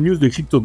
News de crypto.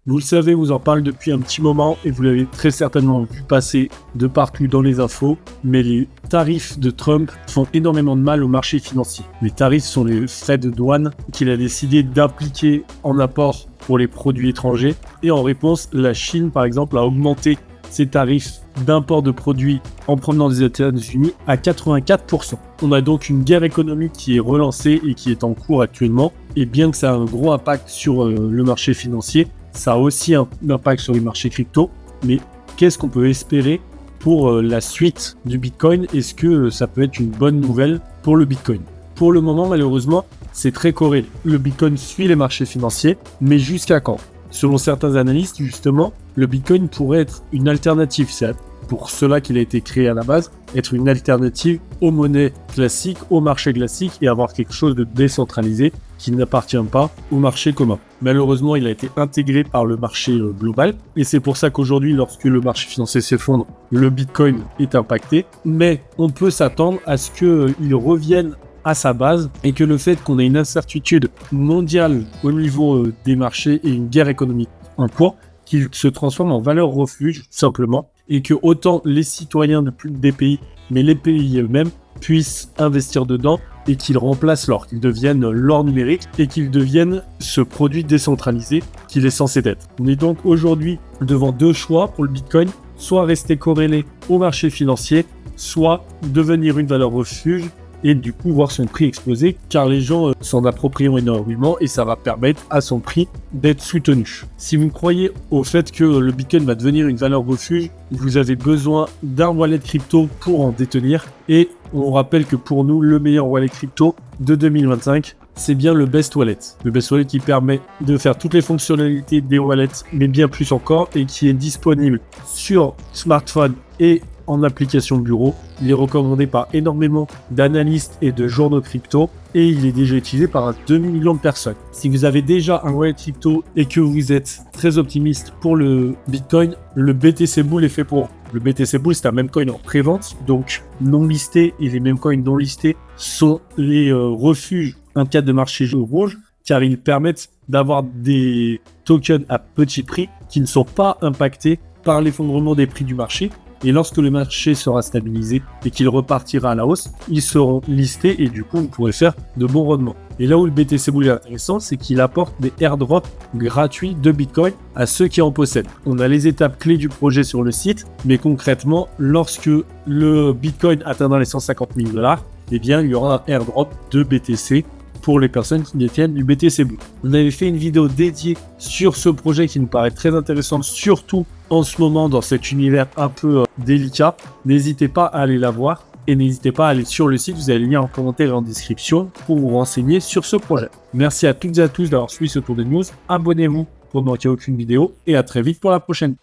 Vous le savez, vous en parle depuis un petit moment et vous l'avez très certainement vu passer de partout dans les infos, mais les tarifs de Trump font énormément de mal au marché financier. Les tarifs sont les frais de douane qu'il a décidé d'appliquer en apport pour les produits étrangers. Et en réponse, la Chine, par exemple, a augmenté ses tarifs d'import de produits en provenance des États-Unis à 84%. On a donc une guerre économique qui est relancée et qui est en cours actuellement. Et bien que ça a un gros impact sur le marché financier, ça a aussi un impact sur les marchés crypto. Mais qu'est-ce qu'on peut espérer pour la suite du Bitcoin? Est-ce que ça peut être une bonne nouvelle pour le Bitcoin? Pour le moment, malheureusement, c'est très corrélé. Le Bitcoin suit les marchés financiers, mais jusqu'à quand? Selon certains analystes, justement, le Bitcoin pourrait être une alternative. C'est pour cela qu'il a été créé à la base, être une alternative aux monnaies classiques, au marché classique et avoir quelque chose de décentralisé qui n'appartient pas au marché commun. Malheureusement, il a été intégré par le marché global et c'est pour ça qu'aujourd'hui, lorsque le marché financier s'effondre, le Bitcoin est impacté. Mais on peut s'attendre à ce qu'il revienne à sa base et que le fait qu'on ait une incertitude mondiale au niveau des marchés et une guerre économique en cours, qu'il se transforme en valeur refuge tout simplement et que autant les citoyens des pays, mais les pays eux-mêmes puissent investir dedans et qu'ils remplacent l'or, qu'ils deviennent l'or numérique et qu'ils deviennent ce produit décentralisé qu'il est censé être. On est donc aujourd'hui devant deux choix pour le Bitcoin, soit rester corrélé au marché financier, soit devenir une valeur refuge et du coup voir son prix exploser car les gens s'en approprient énormément et ça va permettre à son prix d'être soutenu. Si vous croyez au fait que le Bitcoin va devenir une valeur refuge, vous avez besoin d'un wallet crypto pour en détenir et on rappelle que pour nous, le meilleur wallet crypto de 2025, c'est bien le Best Wallet. Le Best Wallet qui permet de faire toutes les fonctionnalités des wallets, mais bien plus encore, et qui est disponible sur smartphone et en application bureau. Il est recommandé par énormément d'analystes et de journaux crypto et il est déjà utilisé par un demi-million de personnes. Si vous avez déjà un wallet crypto et que vous êtes très optimiste pour le Bitcoin, le BTC Bull est fait pour. Le BTC Bull, c'est un meme coin en pré-vente, donc non listé, et les mêmes coins non listés sont les refuges en cas de marché rouge, car ils permettent d'avoir des tokens à petit prix qui ne sont pas impactés par l'effondrement des prix du marché. Et lorsque le marché sera stabilisé et qu'il repartira à la hausse, ils seront listés et du coup, vous pourrez faire de bons rendements. Et là où le BTC Bull est intéressant, c'est qu'il apporte des airdrops gratuits de Bitcoin à ceux qui en possèdent. On a les étapes clés du projet sur le site, mais concrètement, lorsque le Bitcoin atteindra les 150 000 $, eh bien, il y aura un airdrop de BTC pour les personnes qui détiennent du BTC Bull. On avait fait une vidéo dédiée sur ce projet qui nous paraît très intéressant, surtout en ce moment dans cet univers un peu délicat. N'hésitez pas à aller la voir et n'hésitez pas à aller sur le site, vous avez le lien en commentaire et en description pour vous renseigner sur ce projet. Merci à toutes et à tous d'avoir suivi ce tour de news. Abonnez-vous pour ne manquer aucune vidéo et à très vite pour la prochaine.